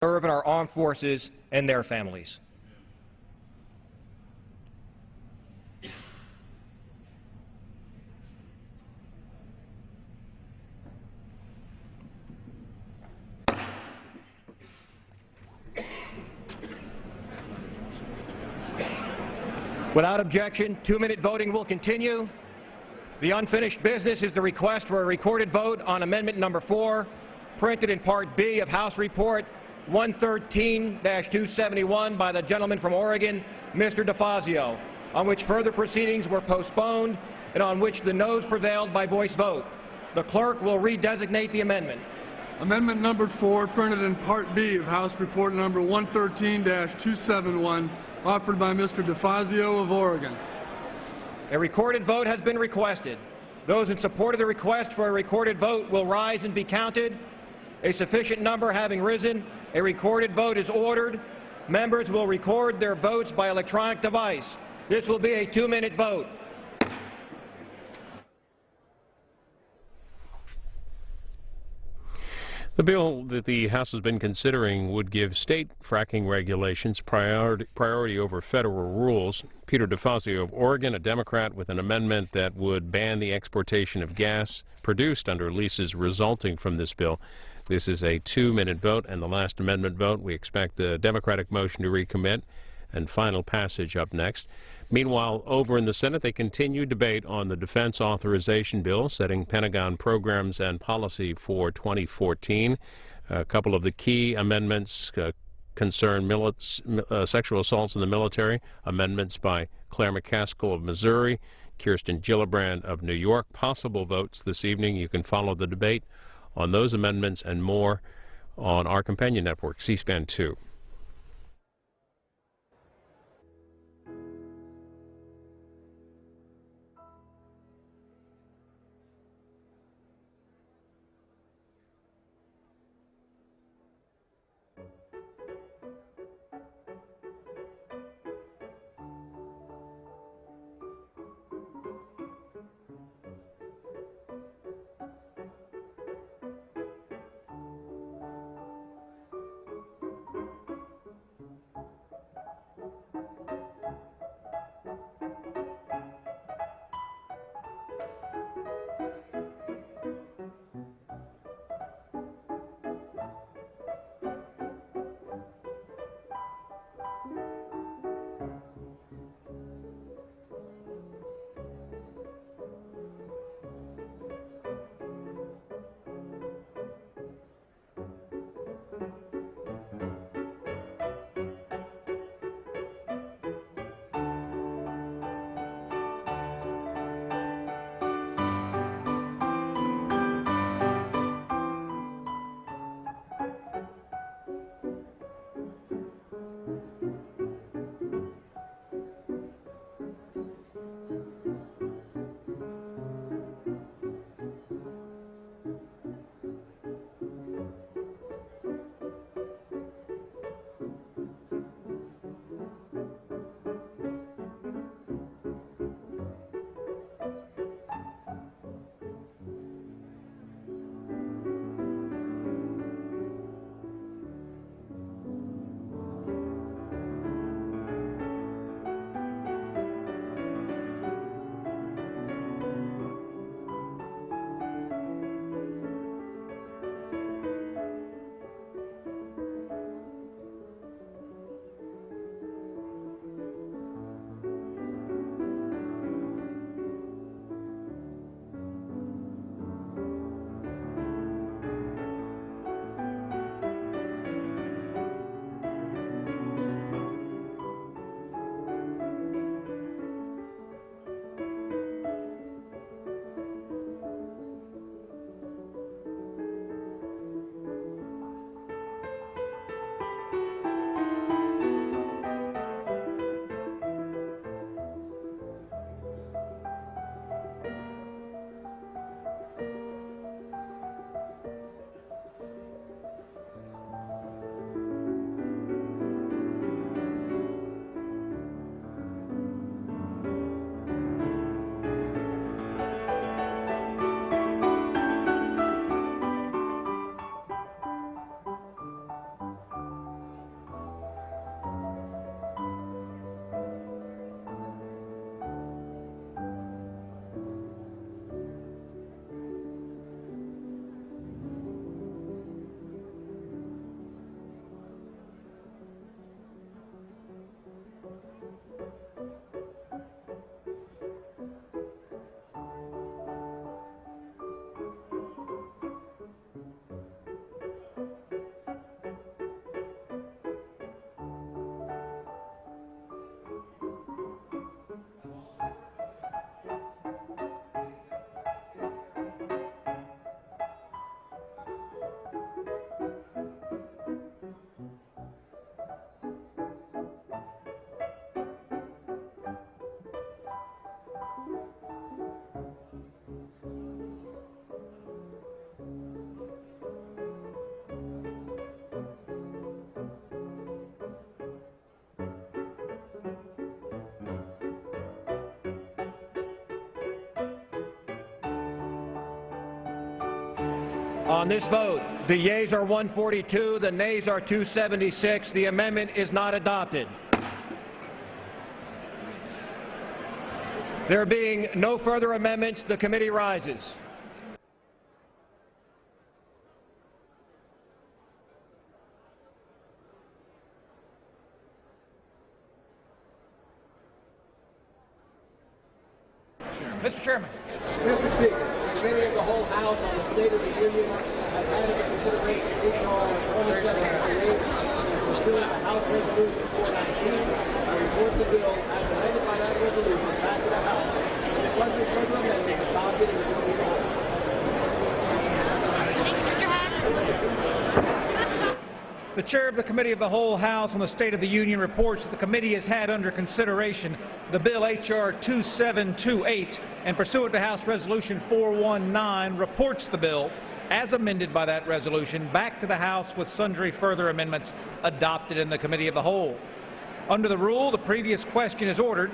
serve in our armed forces and their families. Without objection, 2-minute voting will continue. The unfinished business is the request for a recorded vote on Amendment Number 4, printed in Part B of House Report 113-271 by the gentleman from Oregon, Mr. DeFazio, on which further proceedings were postponed and on which the noes prevailed by voice vote. The clerk will redesignate the amendment. Amendment Number 4, printed in Part B of House Report Number 113-271, offered by Mr. DeFazio of Oregon. A recorded vote has been requested. Those in support of the request for a recorded vote will rise and be counted. A sufficient number having risen, a recorded vote is ordered. Members will record their votes by electronic device. This will be a 2-minute vote. The bill that the House has been considering would give state fracking regulations priority over federal rules. Peter DeFazio of Oregon, a Democrat, with an amendment that would ban the exportation of gas produced under leases resulting from this bill. This is a 2-minute vote and the last amendment vote. We expect the Democratic motion to recommit and final passage up next. Meanwhile, over in the Senate, they continue debate on the defense authorization bill, setting Pentagon programs and policy for 2014. A couple of the key amendments concern sexual assaults in the military, amendments by Claire McCaskill of Missouri, Kirsten Gillibrand of New York. Possible votes this evening. You can follow the debate on those amendments and more on our companion network, C-SPAN 2. On this vote, the yeas are 142, the nays are 276. The amendment is not adopted. There being no further amendments, the committee rises. Mr. Chairman. Mr. Speaker, the Committee of the Whole House on the State of the Union has had into consideration H.R. 2728 and pursuant to House Resolution 419 and report the bill as amended by that resolution back to the House. The budget further amendment adopted in the committee of the Whole. The Chair of the Committee of the Whole House on the State of the Union reports that the committee has had under consideration the bill H.R. 2728 and pursuant to House Resolution 419 reports the bill as amended by that resolution back to the House with sundry further amendments adopted in the Committee of the Whole. Under the rule, the previous question is ordered.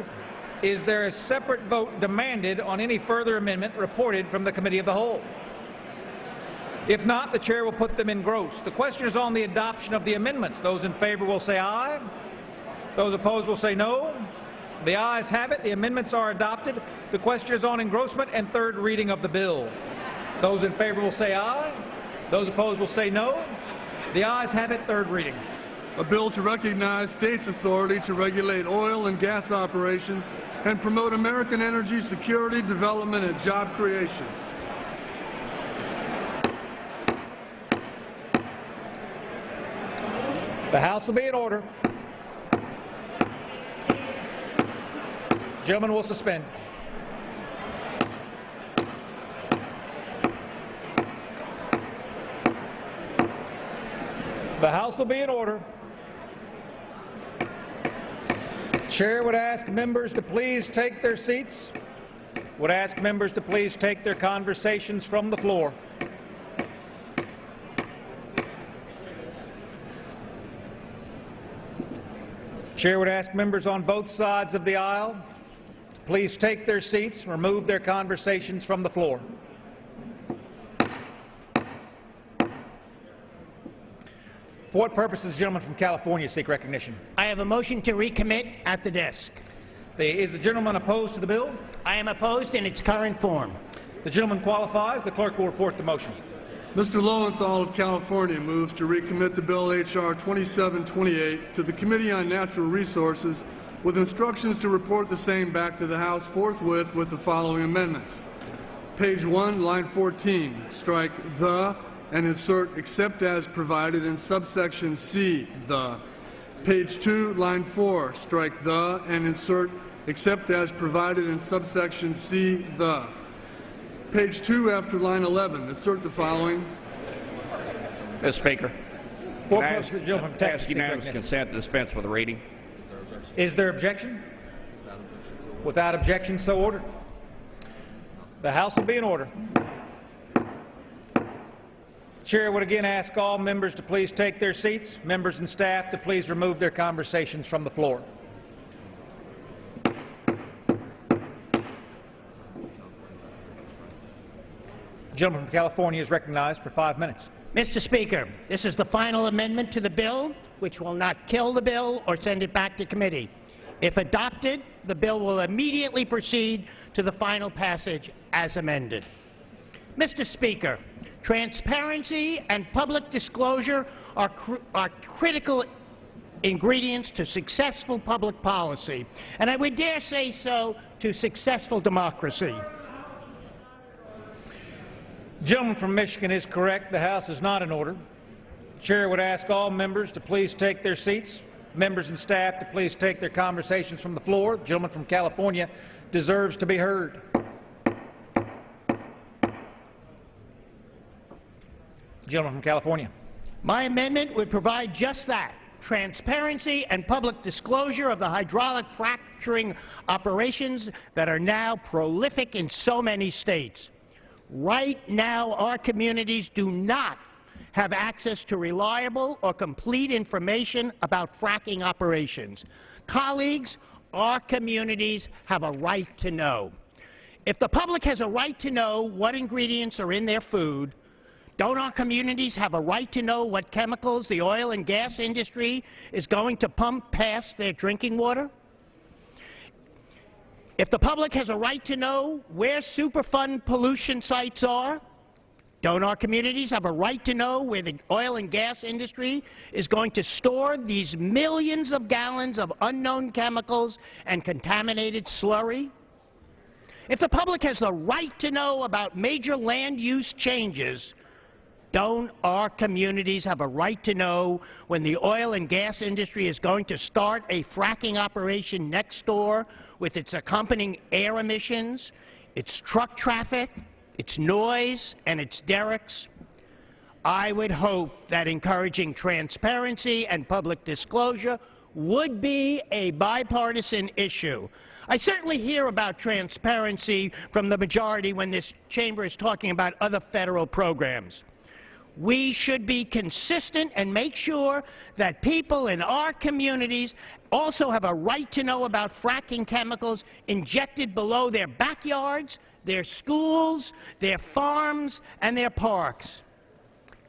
Is there a separate vote demanded on any further amendment reported from the Committee of the Whole? If not, the Chair will put them in gross. The question is on the adoption of the amendments. Those in favor will say aye. Those opposed will say no. The ayes have it. The amendments are adopted. The question is on engrossment and third reading of the bill. Those in favor will say aye. Those opposed will say no. The ayes have it. Third reading. A bill to recognize states' authority to regulate oil and gas operations and promote American energy security, development, and job creation. The House will be in order. Gentlemen will suspend. The House will be in order. Chair would ask members to please take their seats. Would ask members to please take their conversations from the floor. Chair would ask members on both sides of the aisle to please take their seats and remove their conversations from the floor. For what purposes does the gentleman from California seek recognition? I have a motion to recommit at the desk. Is the gentleman opposed to the bill? I am opposed in its current form. The gentleman qualifies. The clerk will report the motion. Mr. Lowenthal of California moves to recommit the bill H.R. 2728 to the Committee on Natural Resources with instructions to report the same back to the House forthwith with the following amendments. Page 1, line 14, strike the and insert except as provided in subsection C, the. Page 2, line 4, strike the and insert except as provided in subsection C, the. Page 2 after line 11, insert the following. Mr. Speaker, For can I purposes of the gentleman from Texas ask seek unanimous recognition. consent to dispense with the reading? Is there objection? Without objection, so ordered. The House will be in order. Chair would again ask all members to please take their seats. Members and staff to please remove their conversations from the floor. The gentleman from California is recognized for 5 minutes. Mr. Speaker, this is the final amendment to the bill, which will not kill the bill or send it back to committee. If adopted, the bill will immediately proceed to the final passage as amended. Mr. Speaker, transparency and public disclosure are critical ingredients to successful public policy, and I would dare say so to successful democracy. The gentleman from Michigan is correct. The House is not in order. The Chair would ask all members to please take their seats. Members and staff to please take their conversations from the floor. The gentleman from California deserves to be heard. The gentleman from California. My amendment would provide just that, transparency and public disclosure of the hydraulic fracturing operations that are now prolific in so many states. Right now, our communities do not have access to reliable or complete information about fracking operations. Colleagues, our communities have a right to know. If the public has a right to know what ingredients are in their food, Don't our communities have a right to know what chemicals the oil and gas industry is going to pump past their drinking water? If the public has a right to know where Superfund pollution sites are, don't our communities have a right to know where the oil and gas industry is going to store these millions of gallons of unknown chemicals and contaminated slurry? If the public has the right to know about major land use changes, don't our communities have a right to know when the oil and gas industry is going to start a fracking operation next door with its accompanying air emissions, its truck traffic, its noise, and its derricks? I would hope that encouraging transparency and public disclosure would be a bipartisan issue. I certainly hear about transparency from the majority when this chamber is talking about other federal programs. We should be consistent and make sure that people in our communities also have a right to know about fracking chemicals injected below their backyards, their schools, their farms, and their parks.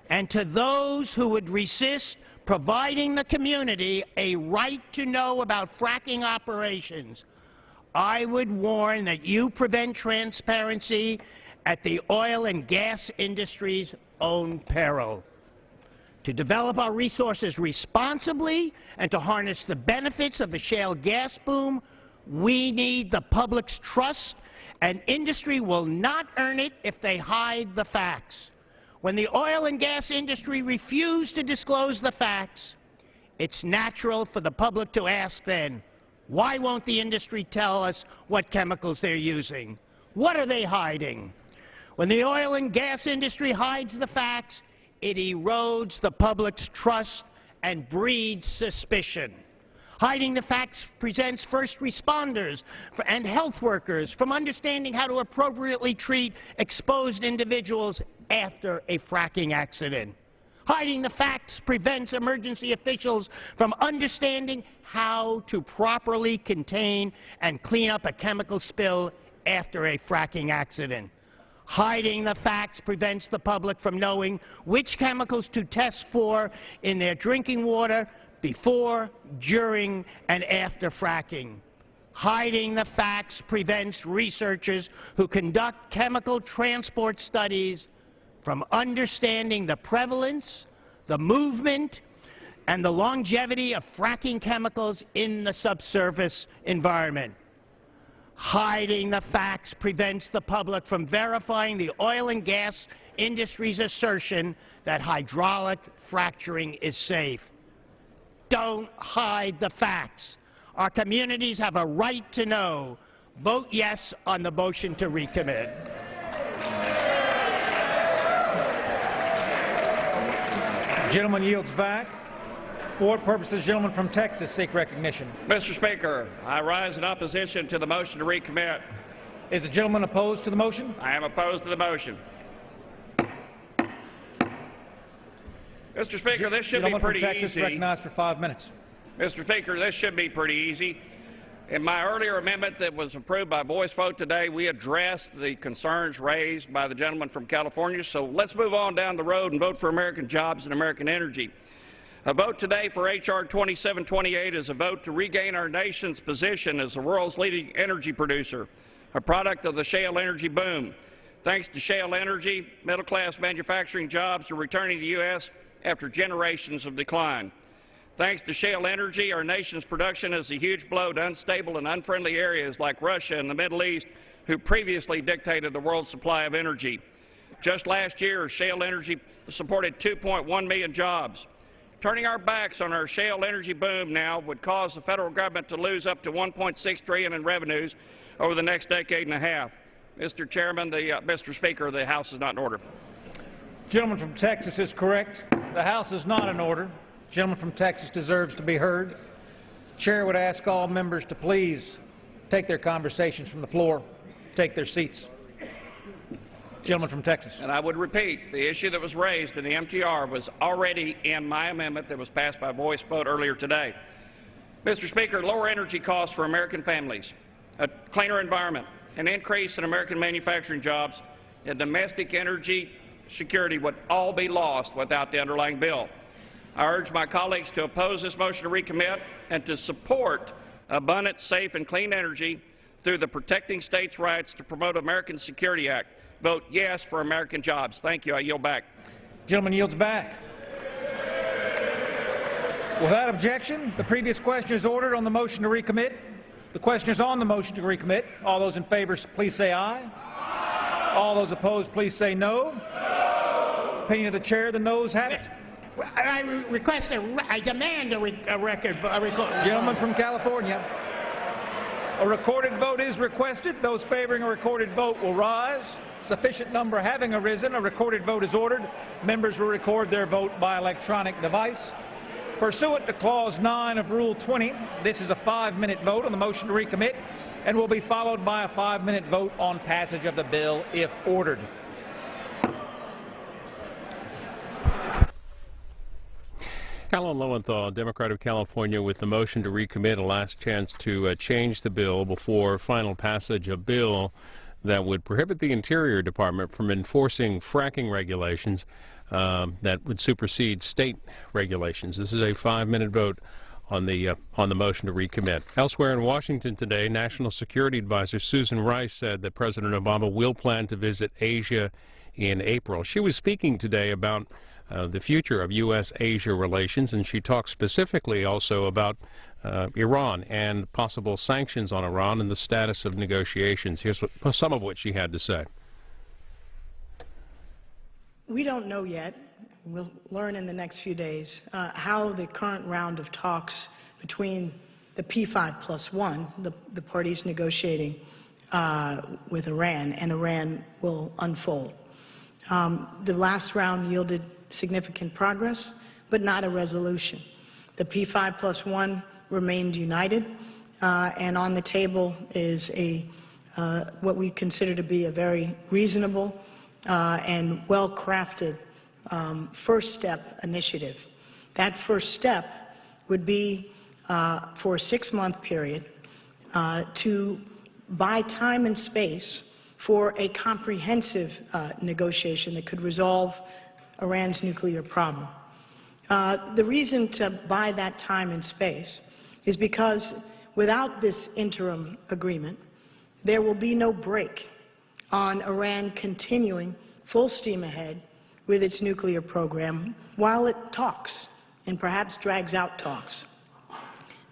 And to those who would resist providing the community a right to know about fracking operations, I would warn that you prevent transparency at the oil and gas industry's own peril. To develop our resources responsibly and to harness the benefits of the shale gas boom, we need the public's trust, and industry will not earn it if they hide the facts. When the oil and gas industry refuse to disclose the facts, it's natural for the public to ask then, why won't the industry tell us what chemicals they're using? What are they hiding? When the oil and gas industry hides the facts, it erodes the public's trust and breeds suspicion. Hiding the facts prevents first responders and health workers from understanding how to appropriately treat exposed individuals after a fracking accident. Hiding the facts prevents emergency officials from understanding how to properly contain and clean up a chemical spill after a fracking accident. Hiding the facts prevents the public from knowing which chemicals to test for in their drinking water before, during, and after fracking. Hiding the facts prevents researchers who conduct chemical transport studies from understanding the prevalence, the movement, and the longevity of fracking chemicals in the subsurface environment. Hiding the facts prevents the public from verifying the oil and gas industry's assertion that hydraulic fracturing is safe. Don't hide the facts. Our communities have a right to know. Vote yes on the motion to recommit. The gentleman yields back. For what purposes, the gentleman from Texas seek recognition? Mr. Speaker, I rise in opposition to the motion to recommit. Is the gentleman opposed to the motion? I am opposed to the motion. Mr. Speaker, this should be pretty from Texas easy. Recognized for 5 minutes. Mr. Speaker, this should be pretty easy. In my earlier amendment that was approved by voice vote today, we addressed the concerns raised by the gentleman from California, so let's move on down the road and vote for American jobs and American energy. A vote today for H.R. 2728 is a vote to regain our nation's position as the world's leading energy producer, a product of the shale energy boom. Thanks to shale energy, middle-class manufacturing jobs are returning to the U.S. after generations of decline. Thanks to shale energy, our nation's production is a huge blow to unstable and unfriendly areas like Russia and the Middle East, who previously dictated the world's supply of energy. Just last year, shale energy supported 2.1 million jobs. Turning our backs on our shale energy boom now would cause the federal government to lose up to $1.6 trillion in revenues over the next decade and a half. Mr. Chairman, Mr. Speaker, the House is not in order. Gentleman from Texas is correct. The House is not in order. Gentleman from Texas deserves to be heard. Chair would ask all members to please take their conversations from the floor, take their seats. Gentleman from Texas. And I would repeat, the issue that was raised in the MTR was already in my amendment that was passed by voice vote earlier today. Mr. Speaker, lower energy costs for American families, a cleaner environment, an increase in American manufacturing jobs, and domestic energy security would all be lost without the underlying bill. I urge my colleagues to oppose this motion to recommit and to support abundant, safe, and clean energy through the Protecting States' Rights to Promote American Security Act. Vote yes for American jobs. Thank you. I yield back. Gentleman yields back. Without objection, the previous question is ordered on the motion to recommit. The question is on the motion to recommit. All those in favor, please say aye. Aye. All those opposed, please say no. No. Opinion of the chair, the noes have it. I request I demand a record. Gentleman from California. A recorded vote is requested. Those favoring a recorded vote will rise. Sufficient number having arisen, a recorded vote is ordered. Members will record their vote by electronic device. Pursuant to Clause 9 of Rule 20, this is a 5-minute vote on the motion to recommit and will be followed by a 5-minute vote on passage of the bill if ordered. Alan Lowenthal, Democrat of California, with the motion to recommit, a last chance to change the bill before final passage, a bill that would prohibit the Interior Department from enforcing fracking regulations that would supersede state regulations. This is a 5-minute vote on the motion to recommit. Elsewhere in Washington today, National Security Advisor Susan Rice said that President Obama will plan to visit Asia in April. She was speaking today about the future of U.S.-Asia relations, and she talked specifically also about Iran and possible sanctions on Iran and the status of negotiations. Here's some of what she had to say. We don't know yet. We'll learn in the next few days how the current round of talks between the P5+1, the parties negotiating with Iran, and Iran will unfold. The last round yielded significant progress, but not a resolution. The P5+1 remained united, and on the table is what we consider to be a very reasonable and well-crafted first step initiative. That first step would be for a 6-month period to buy time and space for a comprehensive negotiation that could resolve Iran's nuclear problem. The reason to buy that time and space is because without this interim agreement, there will be no break on Iran continuing full steam ahead with its nuclear program while it talks and perhaps drags out talks.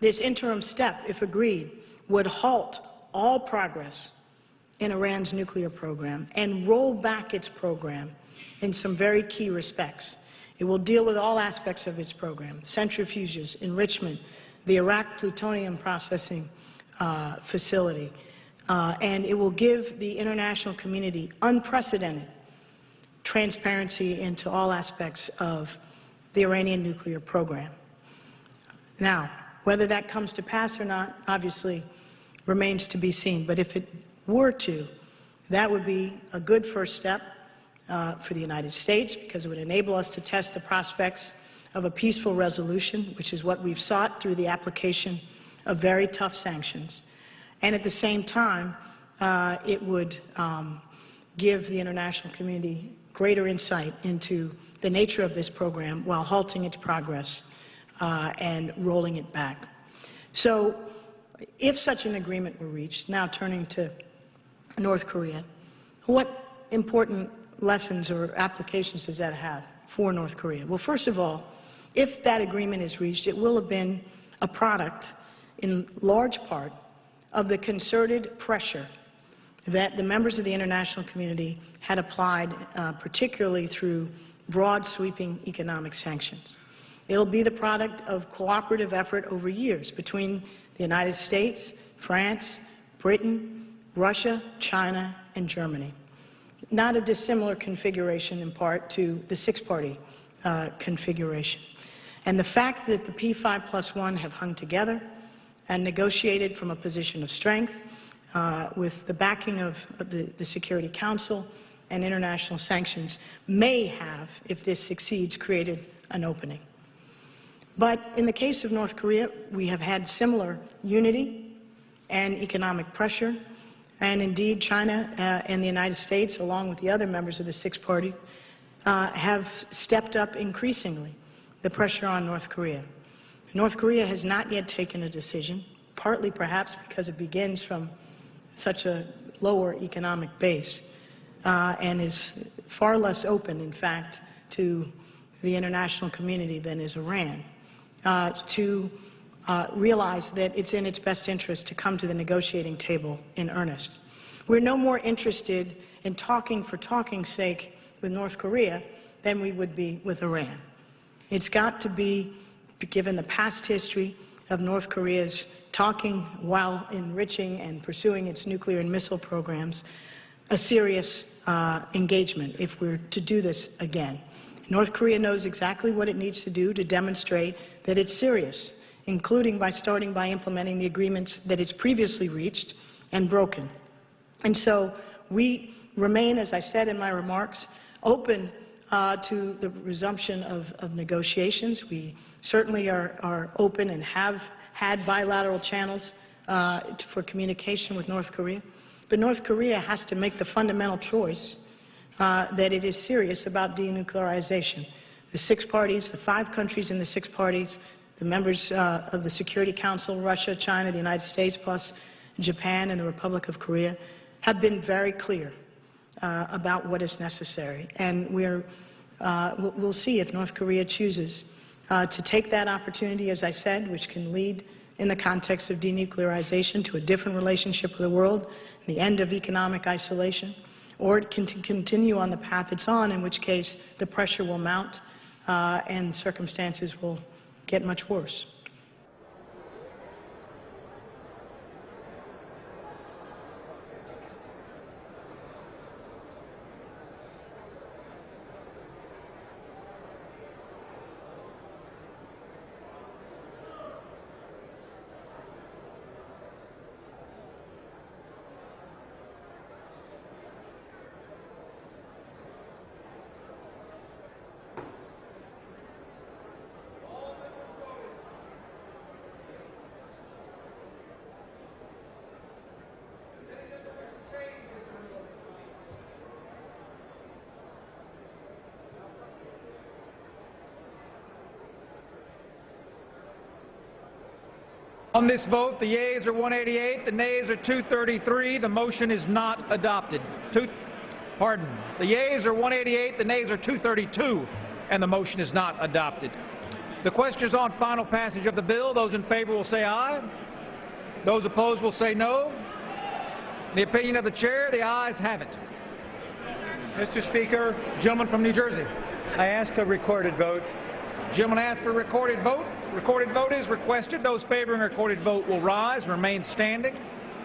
This interim step, if agreed, would halt all progress in Iran's nuclear program and roll back its program in some very key respects. It will deal with all aspects of its program: centrifuges, enrichment, the Iraq plutonium processing facility, and it will give the international community unprecedented transparency into all aspects of the Iranian nuclear program. Now, whether that comes to pass or not, obviously, remains to be seen. But if it were to, that would be a good first step for the United States, because it would enable us to test the prospects of a peaceful resolution, which is what we've sought through the application of very tough sanctions. And at the same time, it would give the international community greater insight into the nature of this program while halting its progress and rolling it back. So if such an agreement were reached, now turning to North Korea, what important lessons or applications does that have for North Korea? Well, first of all, if that agreement is reached, it will have been a product, in large part, of the concerted pressure that the members of the international community had applied, particularly through broad, sweeping economic sanctions. It will be the product of cooperative effort over years between the United States, France, Britain, Russia, China, and Germany. Not a dissimilar configuration, in part, to the 6-party configuration. And the fact that the P5+1 have hung together and negotiated from a position of strength with the backing of the Security Council and international sanctions may have, if this succeeds, created an opening. But in the case of North Korea, we have had similar unity and economic pressure, and indeed China and the United States, along with the other members of the 6-party, have stepped up increasingly the pressure on North Korea. North Korea has not yet taken a decision, partly perhaps because it begins from such a lower economic base and is far less open, in fact, to the international community than is Iran, to realize that it's in its best interest to come to the negotiating table in earnest. We're no more interested in talking for talking's sake with North Korea than we would be with Iran. It's got to be, given the past history of North Korea's talking while enriching and pursuing its nuclear and missile programs, a serious engagement if we're to do this again. North Korea knows exactly what it needs to do to demonstrate that it's serious, including by starting by implementing the agreements that it's previously reached and broken. And so we remain, as I said in my remarks, open to the resumption of negotiations. We certainly are open and have had bilateral channels for communication with North Korea. But North Korea has to make the fundamental choice that it is serious about denuclearization. The 6 parties, the 5 countries in the 6 parties, the members of the Security Council, Russia, China, the United States, plus Japan and the Republic of Korea, have been very clear about what is necessary. And we'll see if North Korea chooses to take that opportunity, as I said, which can lead in the context of denuclearization to a different relationship with the world, the end of economic isolation, or it can continue on the path it's on, in which case the pressure will mount and circumstances will get much worse. On this vote, the yeas are 188, the nays are 233. The motion is not adopted. The yeas are 188, the nays are 232, and the motion is not adopted. The question is on final passage of the bill. Those in favor will say aye. Those opposed will say no. In the opinion of the chair, the ayes have it. Mr. Speaker, gentleman from New Jersey. I ask a recorded vote. Gentleman asked for a recorded vote. Recorded vote is requested. Those favoring a recorded vote will rise and remain standing.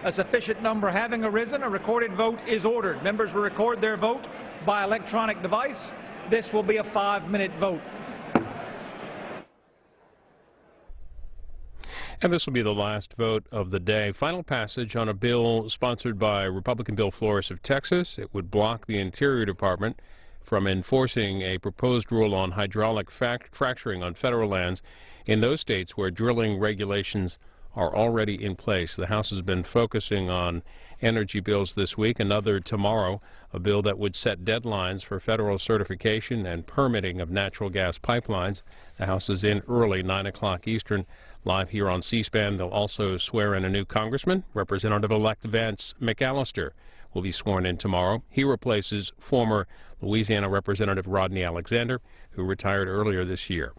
A sufficient number having arisen, a recorded vote is ordered. Members will record their vote by electronic device. This will be a 5-minute vote. And this will be the last vote of the day. Final passage on a bill sponsored by Republican Bill Flores of Texas. It would block the Interior Department from enforcing a proposed rule on hydraulic fracturing on federal lands in those states where drilling regulations are already in place. The House has been focusing on energy bills this week, another tomorrow, a bill that would set deadlines for federal certification and permitting of natural gas pipelines. The House is in early, 9 o'clock Eastern, live here on C-SPAN. They'll also swear in a new congressman. Representative-elect Vance McAllister will be sworn in tomorrow. He replaces former Louisiana Representative Rodney Alexander, who retired earlier this year.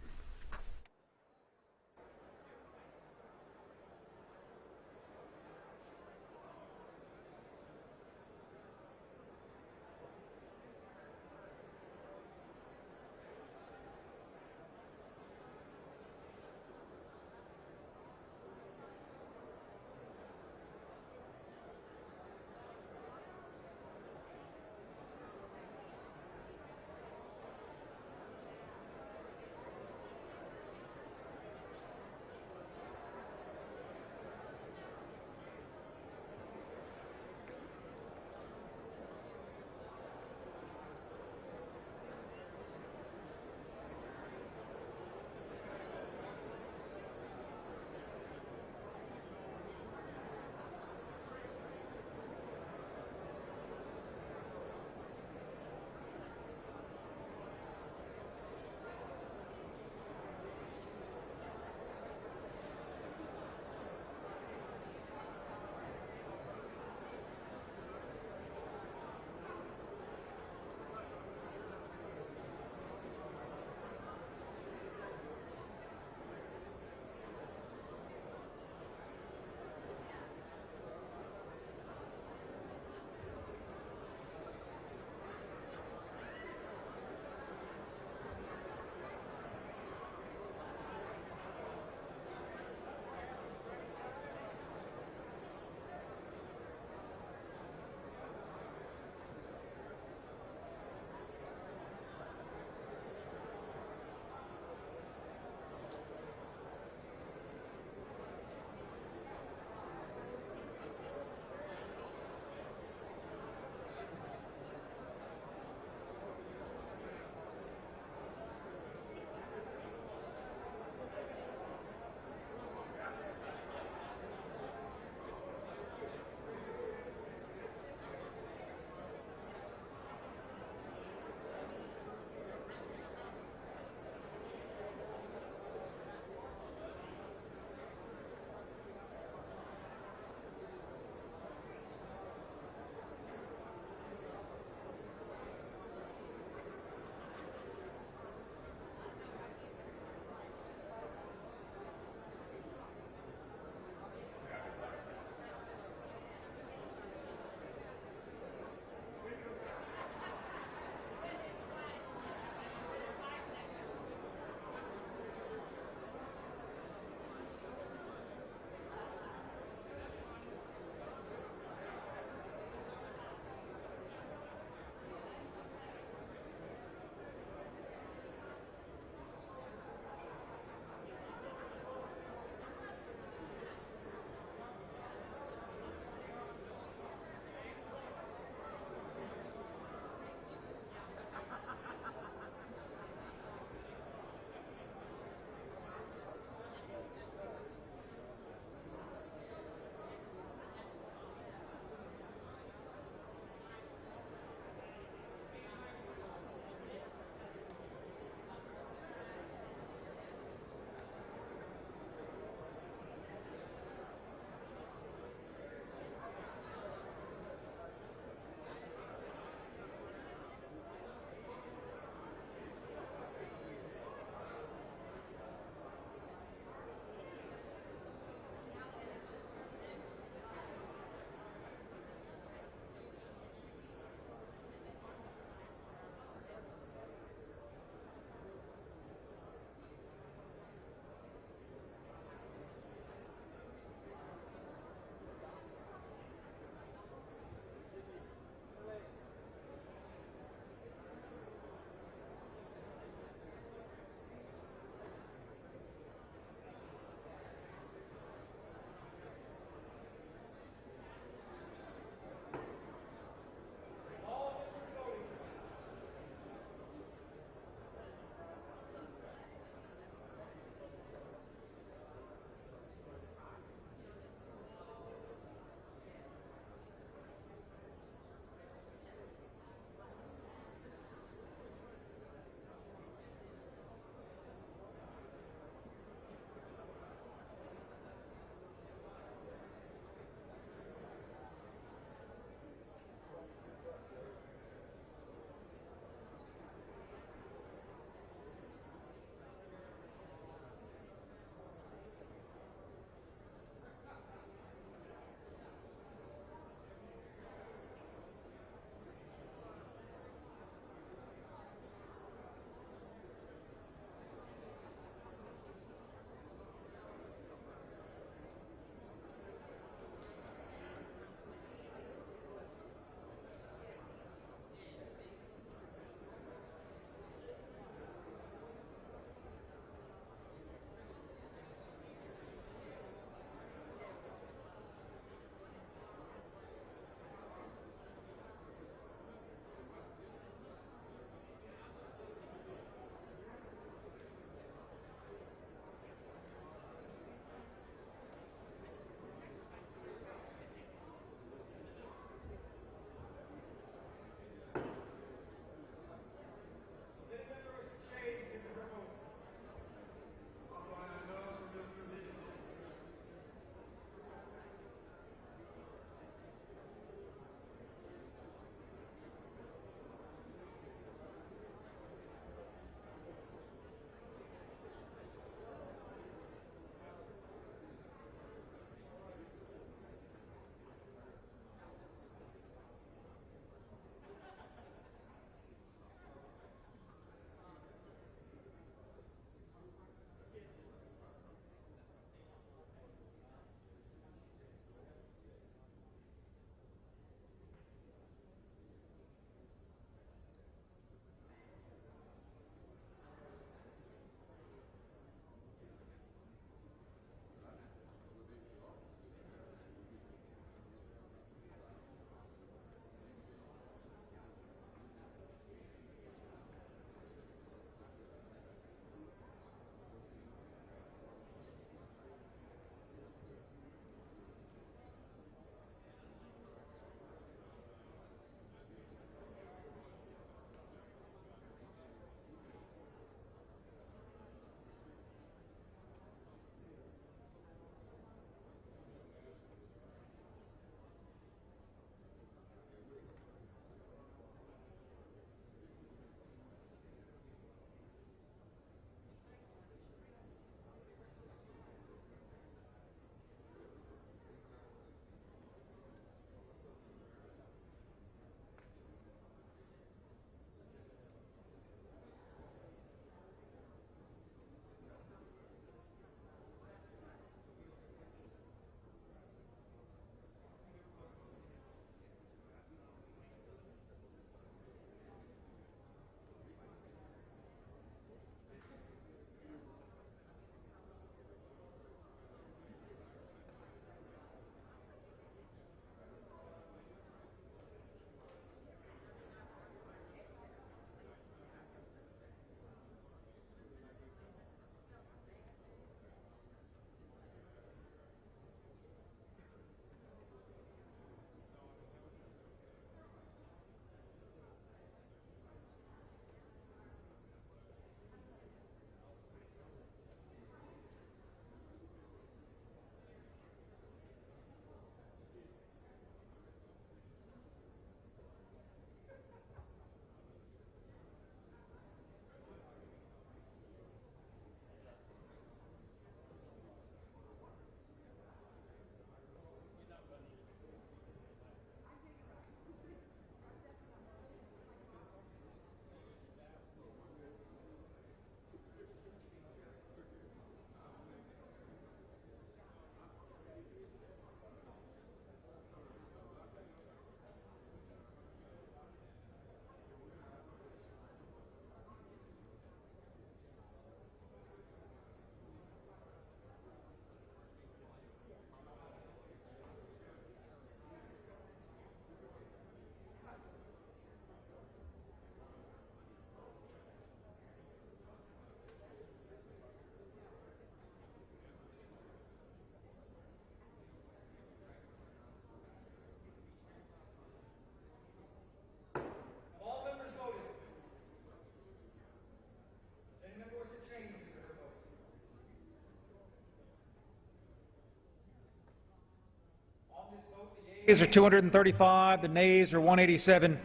yeas are 235, the nays are 187.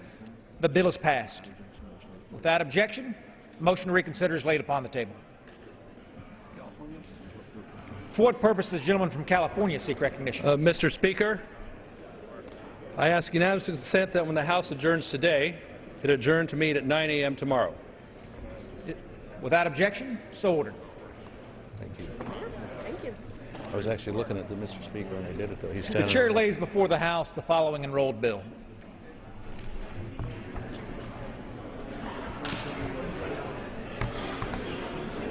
The bill is passed. Without objection, motion to reconsider is laid upon the table. For what purpose does the gentleman from California seek recognition? Mr. Speaker, I ask unanimous consent that when the House adjourns today, it adjourn to meet at 9 a.m. tomorrow. Without objection, so ordered. Thank you. Thank you. I was actually looking at the Mr. Speaker when I did it, though. He's The standing chair there. lays before the House the following enrolled bill.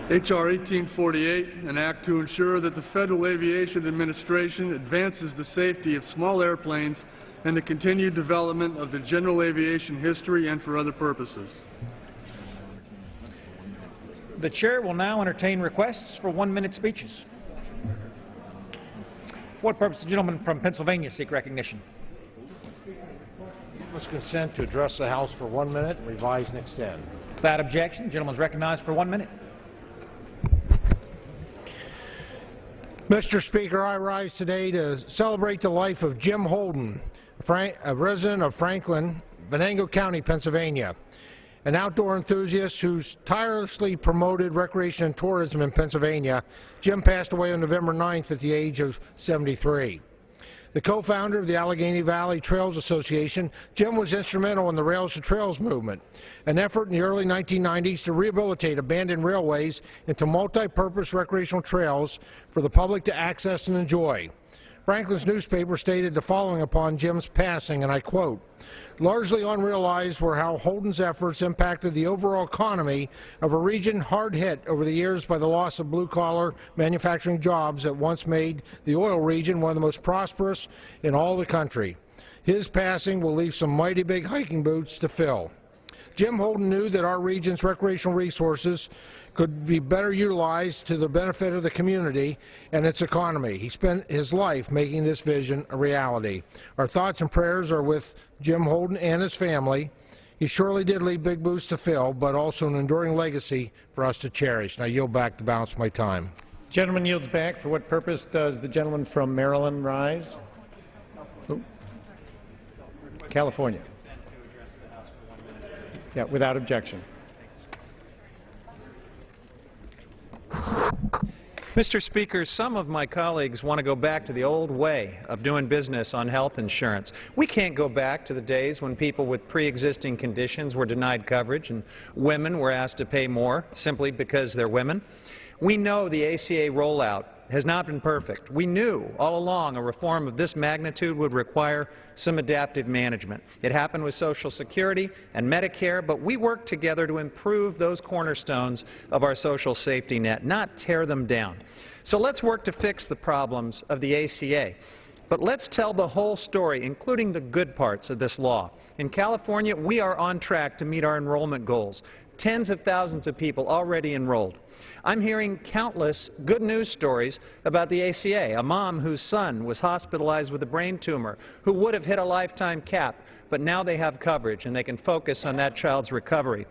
H.R. 1848, an act to ensure that the Federal Aviation Administration advances the safety of small airplanes and the continued development of the general aviation history and for other purposes. The chair will now entertain requests for 1-minute speeches. For what purpose does the gentleman from Pennsylvania seek recognition? Must consent to address the House for 1 minute, revise and extend. Without objection, the gentleman is recognized for 1 minute. Mr. Speaker, I rise today to celebrate the life of Jim Holden, a resident of Franklin, Venango County, Pennsylvania, an outdoor enthusiast who's tirelessly promoted recreation and tourism in Pennsylvania. Jim passed away on November 9th at the age of 73. The co-founder of the Allegheny Valley Trails Association, Jim was instrumental in the Rails to Trails movement, an effort in the early 1990s to rehabilitate abandoned railways into multi-purpose recreational trails for the public to access and enjoy. Franklin's newspaper stated the following upon Jim's passing, and I quote, "Largely unrealized were how Holden's efforts impacted the overall economy of a region hard hit over the years by the loss of blue-collar manufacturing jobs that once made the oil region one of the most prosperous in all the country. His passing will leave some mighty big hiking boots to fill." Jim Holden knew that our region's recreational resources could be better utilized to the benefit of the community and its economy. He spent his life making this vision a reality. Our thoughts and prayers are with Jim Holden and his family. He surely did leave big boots to fill, but also an enduring legacy for us to cherish. And I yield back the balance of my time. Gentleman yields back. For what purpose does the gentleman from Maryland rise? Oh. California. Yeah, without objection. Mr. Speaker, some of my colleagues want to go back to the old way of doing business on health insurance. We can't go back to the days when people with pre-existing conditions were denied coverage and women were asked to pay more simply because they're women. We know the ACA rollout has not been perfect. We knew all along a reform of this magnitude would require some adaptive management. It happened with Social Security and Medicare, but we worked together to improve those cornerstones of our social safety net, not tear them down. So let's work to fix the problems of the ACA. But let's tell the whole story, including the good parts of this law. In California, we are on track to meet our enrollment goals. Tens of thousands of people already enrolled. I'm hearing countless good news stories about the ACA, a mom whose son was hospitalized with a brain tumor who would have hit a lifetime cap, but now they have coverage and they can focus on that child's recovery.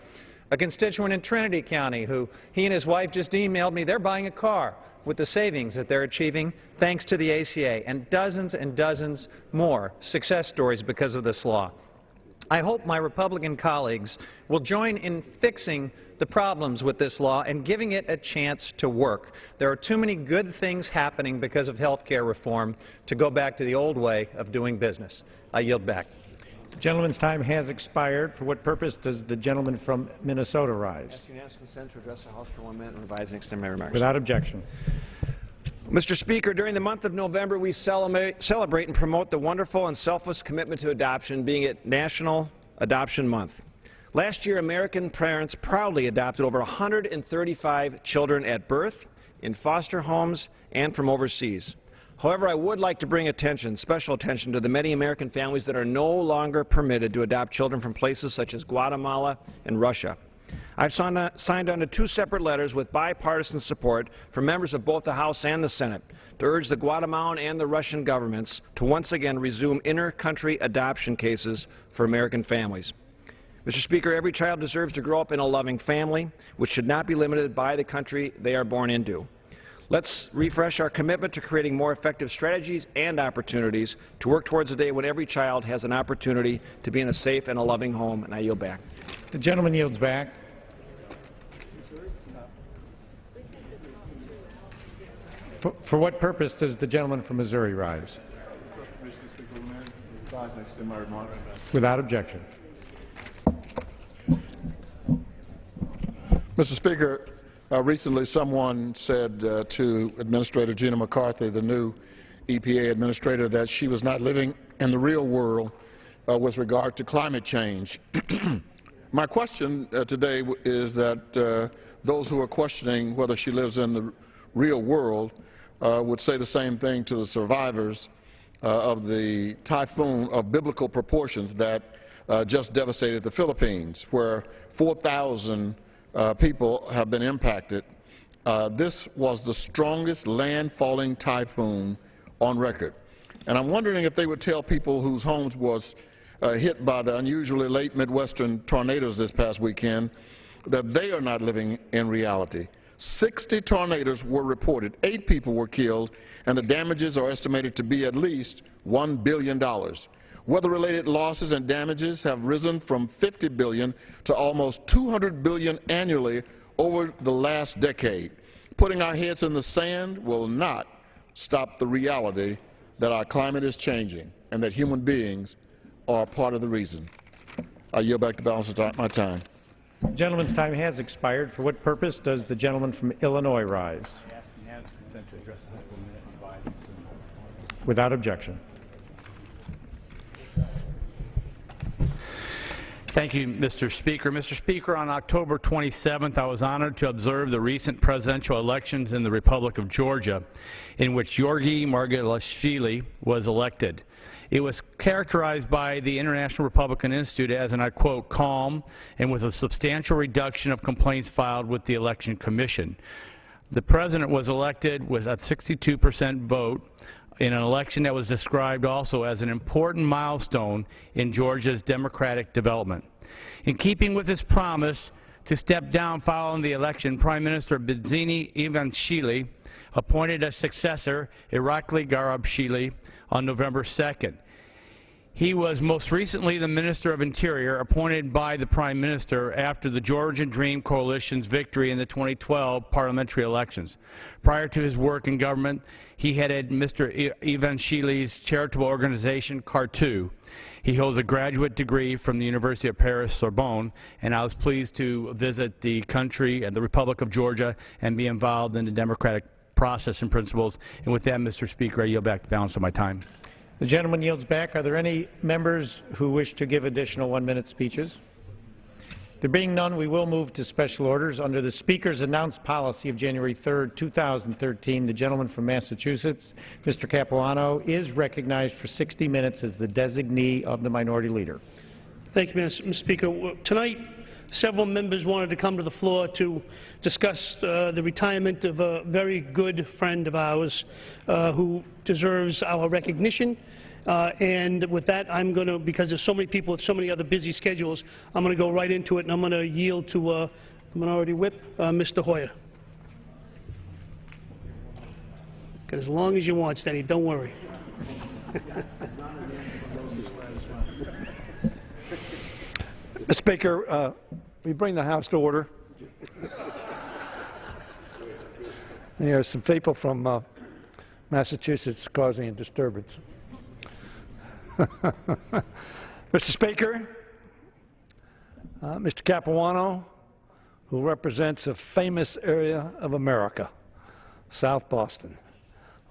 A constituent in Trinity County who he and his wife just emailed me, they're buying a car with the savings that they're achieving thanks to the ACA, and dozens more success stories because of this law. I hope my Republican colleagues will join in fixing the problems with this law and giving it a chance to work. There are too many good things happening because of health care reform to go back to the old way of doing business. I yield back. The gentleman's time has expired. For what purpose does the gentleman from Minnesota rise? Ask unanimous consent to address the House for 1 minute and revise and extend my remarks. Without objection. Mr. Speaker, during the month of November, we celebrate and promote the wonderful and selfless commitment to adoption, being it National Adoption Month. Last year, American parents proudly adopted over 135 children at birth, in foster homes, and from overseas. However, I would like to bring special attention to the many American families that are no longer permitted to adopt children from places such as Guatemala and Russia. I've signed on to 2 separate letters with bipartisan support from members of both the House and the Senate to urge the Guatemalan and the Russian governments to once again resume inter-country adoption cases for American families. Mr. Speaker, every child deserves to grow up in a loving family, which should not be limited by the country they are born into. Let's refresh our commitment to creating more effective strategies and opportunities to work towards a day when every child has an opportunity to be in a safe and a loving home. And I yield back. The gentleman yields back. For what purpose does the gentleman from Missouri rise? Without objection. Mr. Speaker, recently someone said to Administrator Gina McCarthy, the new EPA administrator, that she was not living in the real world with regard to climate change. My question today is that those who are questioning whether she lives in the real world would say the same thing to the survivors of the typhoon of biblical proportions that just devastated the Philippines, where 4,000 people have been impacted. This was the strongest landfalling typhoon on record. And I'm wondering if they would tell people whose homes was hit by the unusually late Midwestern tornadoes this past weekend that they are not living in reality. 60 tornadoes were reported, 8 people were killed, and the damages are estimated to be at least $1 billion. Weather-related losses and damages have risen from $50 billion to almost $200 billion annually over the last decade. Putting our heads in the sand will not stop the reality that our climate is changing and that human beings are part of the reason. I yield back the balance of my time. The gentleman's time has expired. For what purpose does the gentleman from Illinois rise? Without objection. Thank you, Mr. Speaker. Mr. Speaker, on October 27th, I was honored to observe the recent presidential elections in the Republic of Georgia, in which Georgi Margvelashvili was elected. It was characterized by the International Republican Institute as, and I quote, calm and with a substantial reduction of complaints filed with the Election Commission. The president was elected with a 62% vote in an election that was described also as an important milestone in Georgia's democratic development. In keeping with his promise to step down following the election, Prime Minister Bidzini Ivanishvili appointed a successor, Irakli Garibashvili, on November 2nd. He was most recently the Minister of Interior, appointed by the Prime Minister after the Georgian Dream Coalition's victory in the 2012 parliamentary elections. Prior to his work in government, he headed Mr. Ivanishvili's charitable organization, CAR2. He holds a graduate degree from the University of Paris, Sorbonne, and I was pleased to visit the country and the Republic of Georgia and be involved in the democratic process and principles. And with that, Mr. Speaker, I yield back the balance of my time. The gentleman yields back. Are there any members who wish to give additional one-minute speeches? There being none, we will move to special orders. Under the Speaker's announced policy of January 3rd, 2013, the gentleman from Massachusetts, Mr. Capuano, is recognized for 60 minutes as the designee of the Minority Leader. Thank you, Mr. Speaker. Tonight, several members wanted to come to the floor to discuss the retirement of a very good friend of ours who deserves our recognition. And with that, I'm going to, because there's so many people with so many other busy schedules, I'm going to go right into it, and I'm going to yield to Minority Whip, Mr. Hoyer. Got as long as you want, Stenny, don't worry. Mr. Speaker, we bring the House to order. And there are some people from Massachusetts causing a disturbance. Mr. Speaker, Mr. Capuano, who represents a famous area of America, South Boston,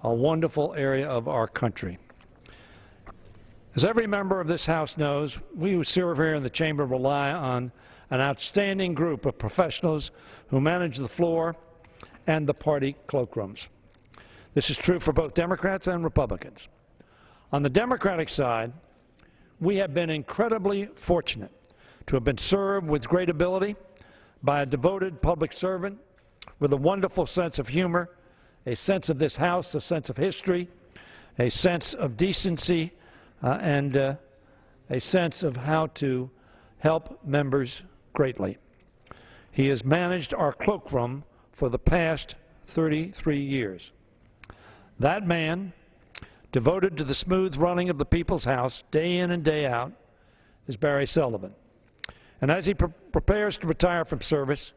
a wonderful area of our country. As every member of this House knows, we who serve here in the Chamber rely on an outstanding group of professionals who manage the floor and the party cloakrooms. This is true for both Democrats and Republicans. On the Democratic side, we have been incredibly fortunate to have been served with great ability by a devoted public servant with a wonderful sense of humor, a sense of this House, a sense of history, a sense of decency, and a sense of how to help members greatly. He has managed our cloakroom for the past 33 years. That man, devoted to the smooth running of the People's House day in and day out, is Barry Sullivan. And as he prepares to retire from service,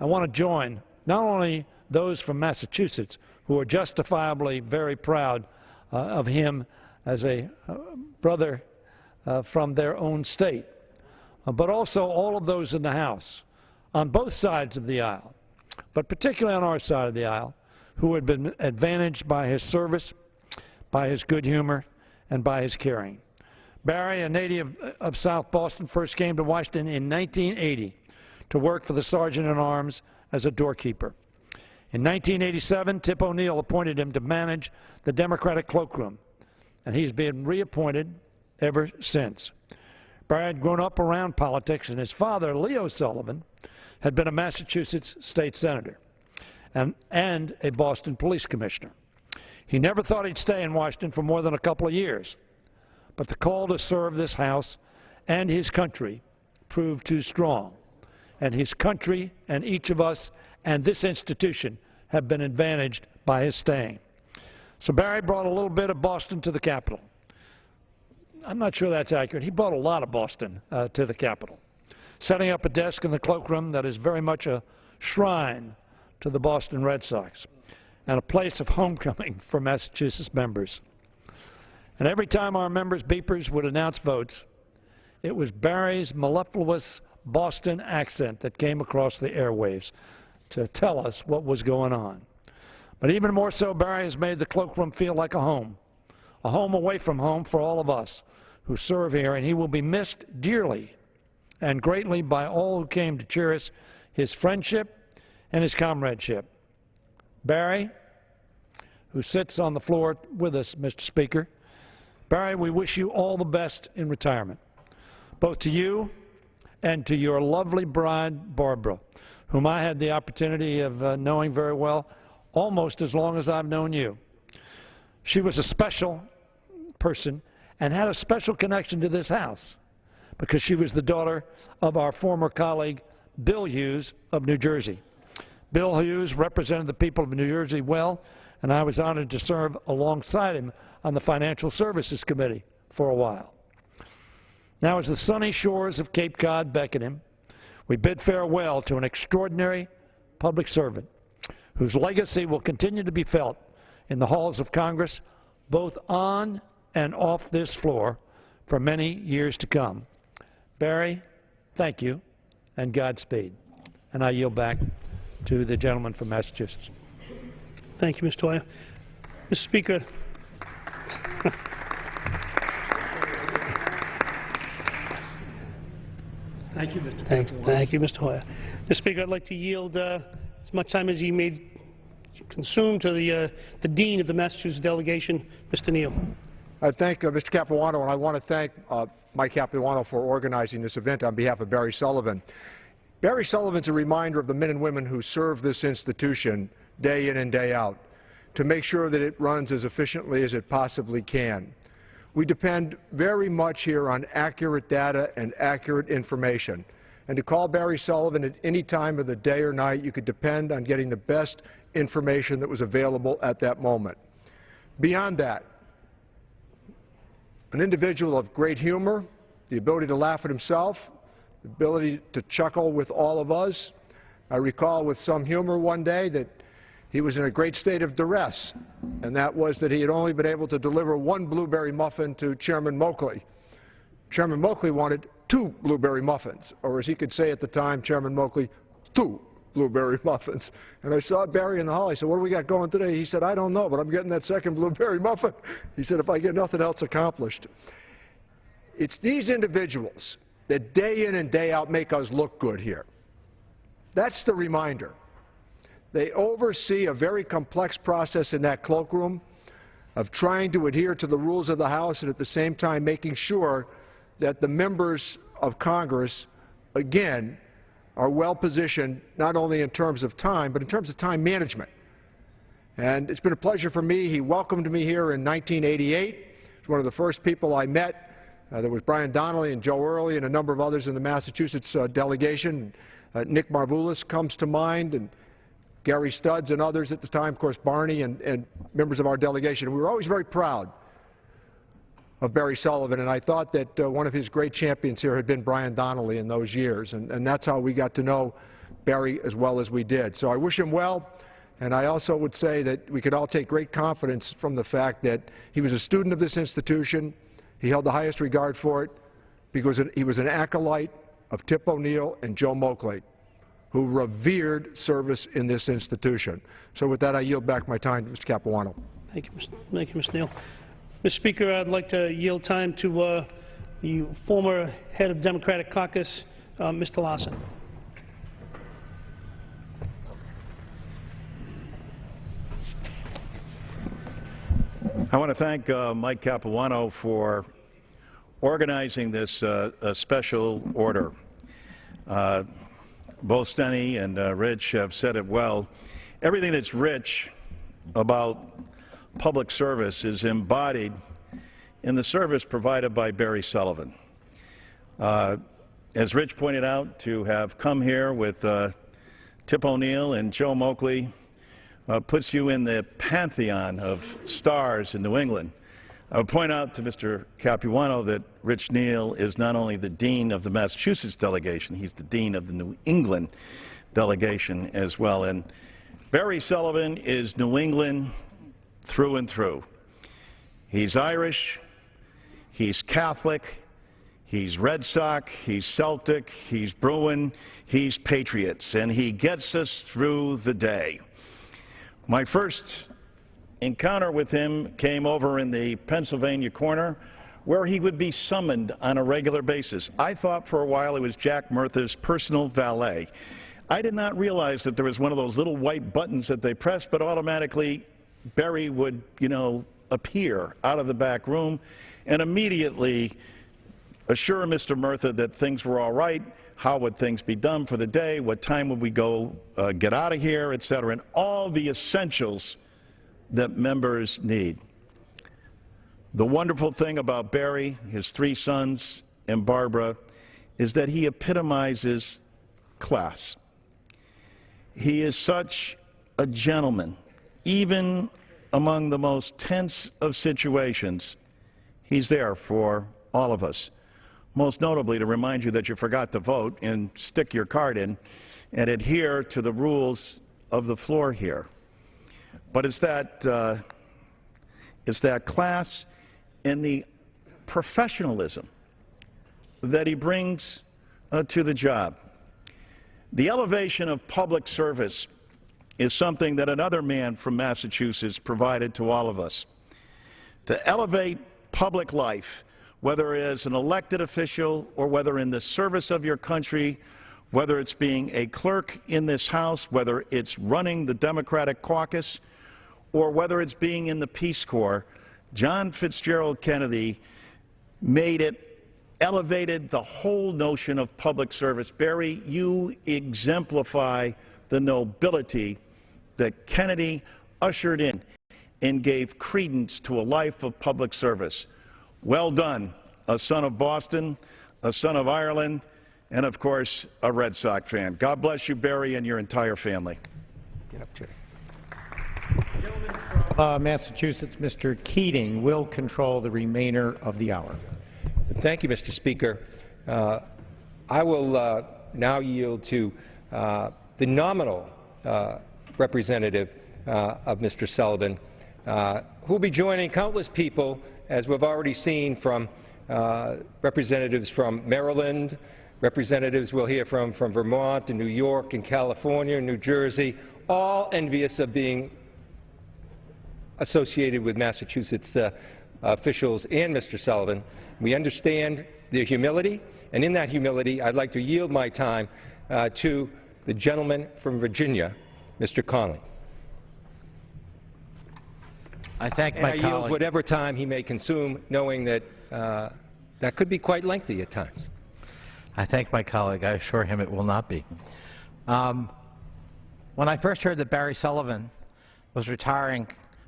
I want to join not only those from Massachusetts who are justifiably very proud of him as a brother from their own state, but also all of those in the House on both sides of the aisle, but particularly on our side of the aisle, who had been advantaged by his service, by his good humor, and by his caring. Barry, a native of South Boston, first came to Washington in 1980 to work for the Sergeant-at-Arms as a doorkeeper. In 1987, Tip O'Neill appointed him to manage the Democratic cloakroom, and he's been reappointed ever since. Barry had grown up around politics, and his father, Leo Sullivan, had been a Massachusetts state senator and a Boston police commissioner. He never thought he'd stay in Washington for more than a couple of years, but the call to serve this House and his country proved too strong, and his country and each of us and this institution have been advantaged by his staying. So Barry brought a little bit of Boston to the Capitol. I'm not sure that's accurate. He brought a lot of Boston to the Capitol, setting up a desk in the cloakroom that is very much a shrine to the Boston Red Sox and a place of homecoming for Massachusetts members. And every time our members' beepers would announce votes, it was Barry's mellifluous Boston accent that came across the airwaves to tell us what was going on. But even more so, Barry has made the cloakroom feel like a home away from home for all of us who serve here, and he will be missed dearly and greatly by all who came to cherish his friendship and his comradeship. Barry, who sits on the floor with us, Mr. Speaker, Barry, we wish you all the best in retirement, both to you and to your lovely bride, Barbara, whom I had the opportunity of knowing very well, almost as long as I've known you. She was a special person and had a special connection to this House because she was the daughter of our former colleague, Bill Hughes of New Jersey. Bill Hughes represented the people of New Jersey well, and I was honored to serve alongside him on the Financial Services Committee for a while. Now, as the sunny shores of Cape Cod beckon him, we bid farewell to an extraordinary public servant whose legacy will continue to be felt in the halls of Congress, both on and off this floor, for many years to come. Barry, thank you, and Godspeed. And I yield back to the gentleman from Massachusetts. Thank you, Mr. Hoyer. Mr. Speaker, Thank you, Mr. Thank you, Mr. Hoyer. Mr. Speaker, I'd like to yield as much time as he may consume to the Dean of the Massachusetts delegation, Mr. Neal. I thank Mr. Capuano, and I want to thank Mike Capuano for organizing this event on behalf of Barry Sullivan. Barry Sullivan's a reminder of the men and women who serve this institution day in and day out to make sure that it runs as efficiently as it possibly can. We depend very much here on accurate data and accurate information. And to call Barry Sullivan at any time of the day or night, you could depend on getting the best information that was available at that moment. Beyond that, an individual of great humor, the ability to laugh at himself, the ability to chuckle with all of us. I recall with some humor one day that he was in a great state of duress, and that was that he had only been able to deliver one blueberry muffin to Chairman Moakley. Chairman Moakley wanted 2 blueberry muffins, or as he could say at the time, Chairman Moakley, 2 blueberry muffins. And I saw Barry in the hall. I said, what do we got going today? He said, I don't know, but I'm getting that second blueberry muffin. He said, if I get nothing else accomplished. It's these individuals that day in and day out make us look good here. That's the reminder. They oversee a very complex process in that cloakroom of trying to adhere to the rules of the House and at the same time making sure that the members of Congress, again, are well positioned not only in terms of time, but in terms of time management. And it's been a pleasure for me. He welcomed me here in 1988. He was one of the first people I met. There was Brian Donnelly and Joe Early and a number of others in the Massachusetts delegation. Nick Marvulis comes to mind. And Gary Studds and others at the time, of course, Barney and members of our delegation. We were always very proud of Barry Sullivan, and I thought that one of his great champions here had been Brian Donnelly in those years, and that's how we got to know Barry as well as we did. So I wish him well, and I also would say that we could all take great confidence from the fact that he was a student of this institution. He held the highest regard for it because he was an acolyte of Tip O'Neill and Joe Moakley, who revered service in this institution. So with that, I yield back my time to Mr. Capuano. Thank you, Mr. Neal. Mr. Speaker, I'd like to yield time to the former head of the Democratic Caucus, Mr. Larson. I want to thank Mike Capuano for organizing this special order. Both Steny and Rich have said it well. Everything that's rich about public service is embodied in the service provided by Barry Sullivan. As Rich pointed out, to have come here with Tip O'Neill and Joe Moakley puts you in the pantheon of stars in New England. I would point out to Mr. Capuano that Rich Neal is not only the dean of the Massachusetts delegation, he's the dean of the New England delegation as well. And Barry Sullivan is New England through and through. He's Irish, he's Catholic, he's Red Sox, he's Celtic, he's Bruin, he's Patriots, and he gets us through the day. My first encounter with him came over in the Pennsylvania corner, where he would be summoned on a regular basis. I thought for a while it was Jack Murtha's personal valet. I did not realize that there was one of those little white buttons that they pressed, but automatically Barry would, appear out of the back room and immediately assure Mr. Murtha that things were all right, how would things be done for the day, what time would we go get out of here, et cetera, and all the essentials that members need. The wonderful thing about Barry, his three sons, and Barbara, is that he epitomizes class. He is such a gentleman. Even among the most tense of situations, he's there for all of us. Most notably to remind you that you forgot to vote and stick your card in and adhere to the rules of the floor here. But it's that class and the professionalism that he brings to the job. The elevation of public service is something that another man from Massachusetts provided to all of us. To elevate public life, whether as an elected official or whether in the service of your country, whether it's being a clerk in this House, whether it's running the Democratic caucus, or whether it's being in the Peace Corps, John Fitzgerald Kennedy made it, elevated the whole notion of public service. Barry, you exemplify the nobility that Kennedy ushered in and gave credence to a life of public service. Well done, a son of Boston, a son of Ireland, and of course, a Red Sox fan. God bless you, Barry, and your entire family. Get up, Jerry. Massachusetts, Mr. Keating will control the remainder of the hour. Thank you, Mr. Speaker. I will now yield to the nominal representative of Mr. Sullivan, who will be joining countless people, as we've already seen, from representatives from Maryland, representatives we'll hear from Vermont and New York and California and New Jersey, all envious of being associated with Massachusetts officials and Mr. Sullivan. We understand their humility, and in that humility, I'd like to yield my time to the gentleman from Virginia, Mr. Conley. I thank my colleague. I yield whatever time he may consume, knowing that that could be quite lengthy at times. I thank my colleague. I assure him it will not be. When I first heard that Barry Sullivan was retiring,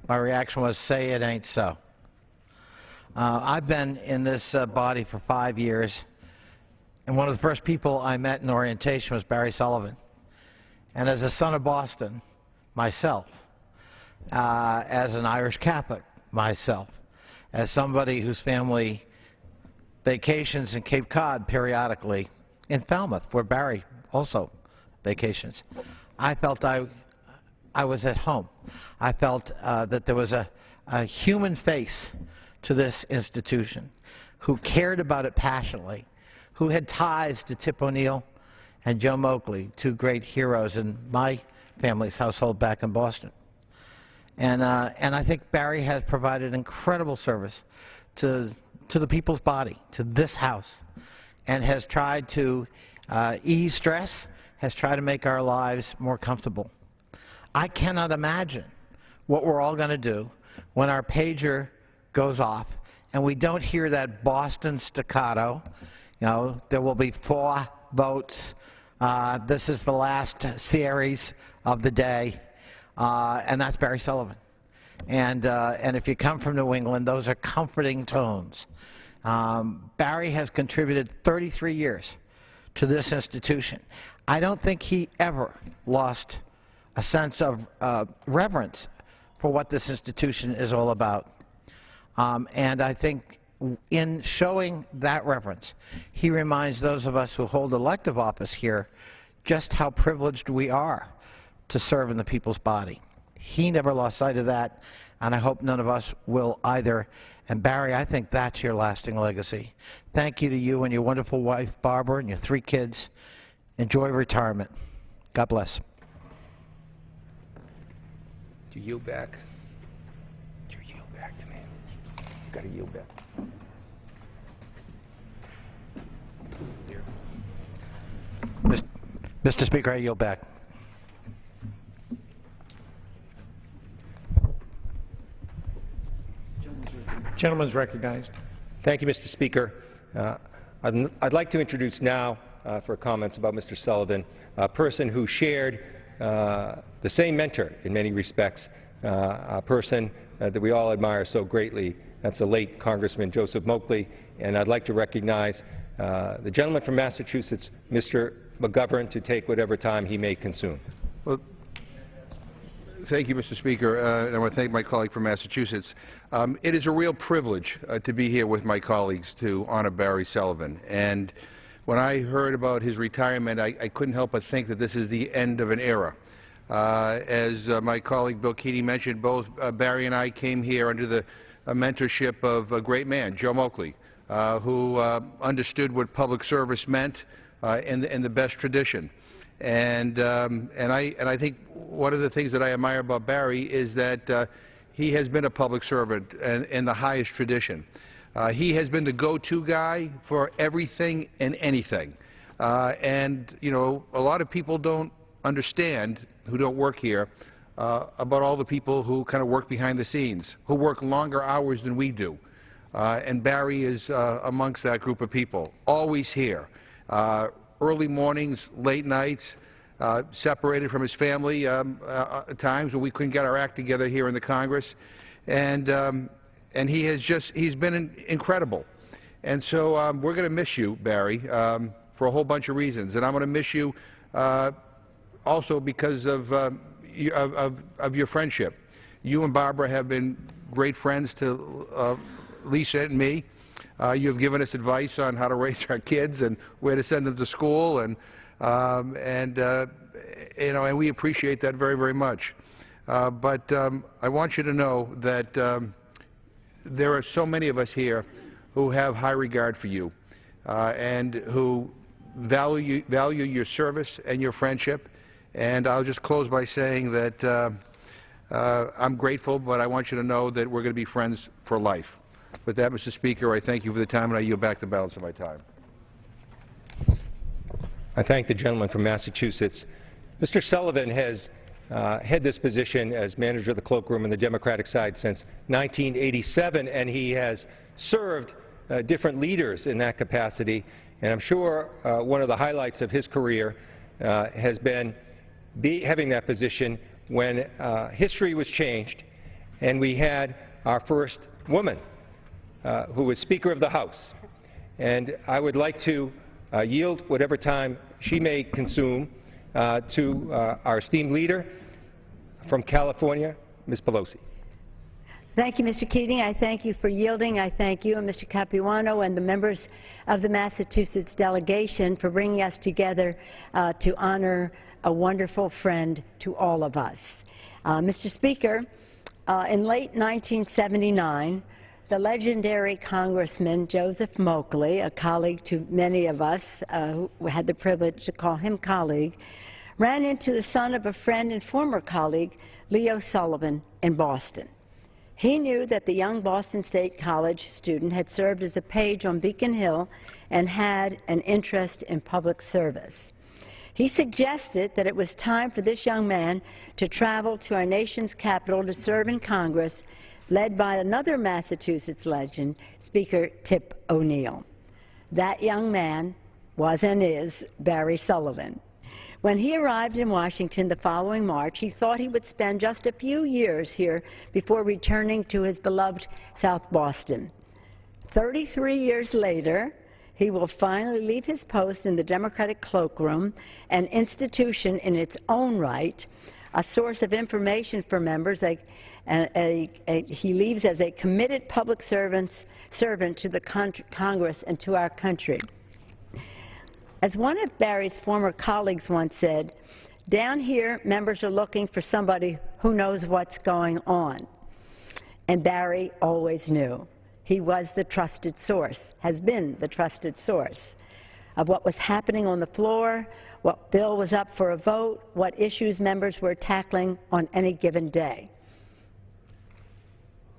my reaction was, say it ain't so. I've been in this body for 5 years, and one of the first people I met in orientation was Barry Sullivan. And as a son of Boston, myself, as an Irish Catholic myself, as somebody whose family vacations in Cape Cod periodically, in Falmouth, where Barry also vacations. I felt I was at home. I felt that there was a human face to this institution who cared about it passionately, who had ties to Tip O'Neill and Joe Moakley, two great heroes in my family's household back in Boston. And I think Barry has provided incredible service to the people's body, to this House, and has tried to ease stress, has tried to make our lives more comfortable. I cannot imagine what we're all going to do when our pager goes off and we don't hear that Boston staccato. You know, there will be 4 votes. This is the last series of the day, and that's Barry Sullivan. And if you come from New England, those are comforting tones. Barry has contributed 33 years to this institution. I don't think he ever lost a sense of reverence for what this institution is all about. And I think in showing that reverence, he reminds those of us who hold elective office here just how privileged we are to serve in the people's body. He never lost sight of that, and I hope none of us will either. And Barry, I think that's your lasting legacy. Thank you to you and your wonderful wife, Barbara, and your 3 kids. Enjoy retirement. God bless. Do you yield back? Do you yield back to me? You've got to yield back. Mr. Speaker, I yield back. Gentleman's recognized. Thank you, Mr. Speaker. I'd like to introduce now, for comments about Mr. Sullivan, a person who shared the same mentor in many respects, a person that we all admire so greatly. That's the late Congressman Joseph Moakley. And I'd like to recognize the gentleman from Massachusetts, Mr. McGovern, to take whatever time he may consume. Well, thank you, Mr. Speaker, and I want to thank my colleague from Massachusetts. It is a real privilege to be here with my colleagues to honor Barry Sullivan. And when I heard about his retirement, I couldn't help but think that this is the end of an era. As my colleague Bill Keating mentioned, both Barry and I came here under the mentorship of a great man, Joe Moakley, who understood what public service meant in the best tradition. And I think one of the things that I admire about Barry is that he has been a public servant in the highest tradition. He has been the go-to guy for everything and anything. And, you know, a lot of people don't understand, who don't work here, about all the people who kind of work behind the scenes, who work longer hours than we do. And Barry is amongst that group of people, always here. Early mornings, late nights, separated from his family at times when we couldn't get our act together here in the Congress. And he's been incredible. And so we're going to miss you, Barry, for a whole bunch of reasons. And I'm going to miss you also because of your friendship. You and Barbara have been great friends to Lisa and me. You've given us advice on how to raise our kids and where to send them to school, and we appreciate that very, very much. But I want you to know that there are so many of us here who have high regard for you and who value your service and your friendship. And I'll just close by saying that I'm grateful, but I want you to know that we're going to be friends for life. With that, Mr. Speaker, I thank you for the time, and I yield back the balance of my time. I thank the gentleman from Massachusetts. Mr. Sullivan has had this position as manager of the cloakroom on the Democratic side since 1987, and he has served different leaders in that capacity. And I'm sure one of the highlights of his career has been having that position when history was changed and we had our first woman who was Speaker of the House. And I would like to yield whatever time she may consume to our esteemed leader, From California, Ms. Pelosi. Thank you, Mr. Keating. I thank you for yielding. I thank you and Mr. Capuano and the members of the Massachusetts delegation for bringing us together to honor a wonderful friend to all of us. Mr. Speaker, in late 1979, the legendary Congressman Joseph Moakley, a colleague to many of us who had the privilege to call him colleague, ran into the son of a friend and former colleague, Leo Sullivan, in Boston. He knew that the young Boston State College student had served as a page on Beacon Hill and had an interest in public service. He suggested that it was time for this young man to travel to our nation's capital to serve in Congress, led by another Massachusetts legend, Speaker Tip O'Neill. That young man was and is Barry Sullivan. When he arrived in Washington the following March, he thought he would spend just a few years here before returning to his beloved South Boston. 33 years later, he will finally leave his post in the Democratic cloakroom, an institution in its own right, a source of information for members. He leaves as a committed public servant to the Congress and to our country. As one of Barry's former colleagues once said, down here, members are looking for somebody who knows what's going on. And Barry always knew. He was the trusted source, has been the trusted source of what was happening on the floor, what bill was up for a vote, what issues members were tackling on any given day.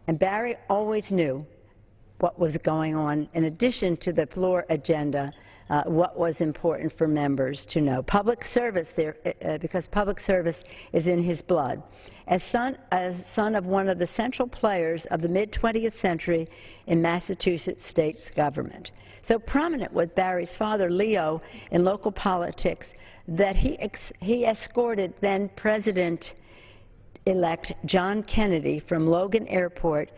And Barry always knew what was going on, in addition to the floor agenda, what was important for members to know. Public service, because public service is in his blood. As son of one of the central players of the mid-20th century in Massachusetts state's government. So prominent was Barry's father, Leo, in local politics that he escorted then President-elect John Kennedy from Logan Airport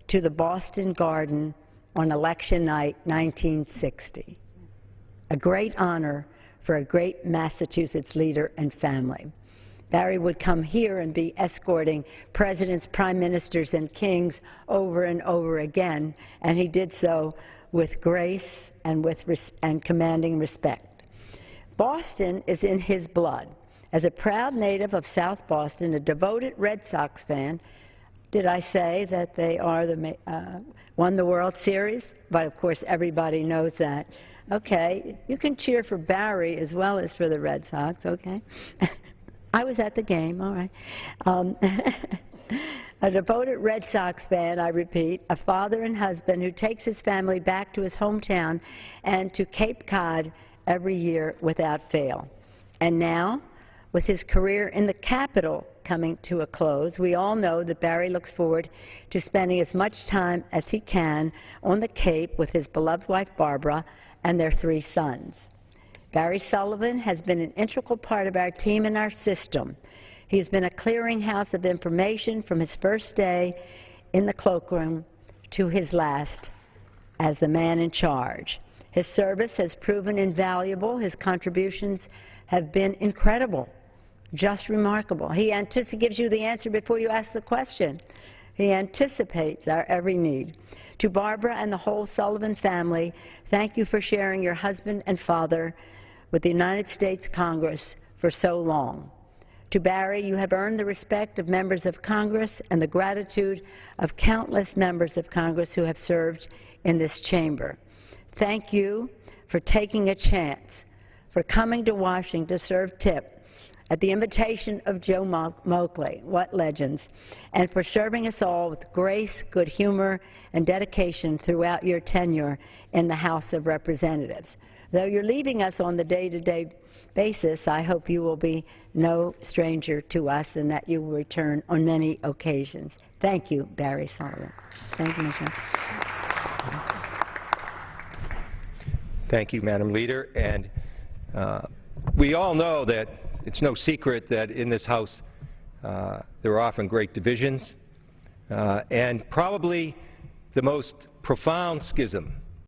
to the Boston Garden on election night 1960. A great honor for a great Massachusetts leader and family. Barry would come here and be escorting presidents, prime ministers, and kings over and over again, and he did so with grace and commanding respect. Boston is in his blood. As a proud native of South Boston, a devoted Red Sox fan, did I say that they are won the World Series? But of course everybody knows that. Okay, you can cheer for Barry as well as for the Red Sox, okay? I was at the game, all right. A devoted Red Sox fan, I repeat, a father and husband who takes his family back to his hometown and to Cape Cod every year without fail. And now, with his career in the Capitol coming to a close, we all know that Barry looks forward to spending as much time as he can on the Cape with his beloved wife Barbara and their 3 sons. Barry Sullivan has been an integral part of our team and our system. He has been a clearinghouse of information from his first day in the cloakroom to his last as the man in charge. His service has proven invaluable. His contributions have been incredible, just remarkable. He gives you the answer before you ask the question. He anticipates our every need. To Barbara and the whole Sullivan family, thank you for sharing your husband and father with the United States Congress for so long. To Barry, you have earned the respect of members of Congress and the gratitude of countless members of Congress who have served in this chamber. Thank you for taking a chance, for coming to Washington to serve Tip at the invitation of Joe Moakley, what legends, and for serving us all with grace, good humor, and dedication throughout your tenure in the House of Representatives. Though you're leaving us on the day-to-day basis, I hope you will be no stranger to us and that you will return on many occasions. Thank you, Barry Sullivan. Thank you, Mr. Thank you, Madam Leader. And we all know that it's no secret that in this House there are often great divisions, and probably the most profound schism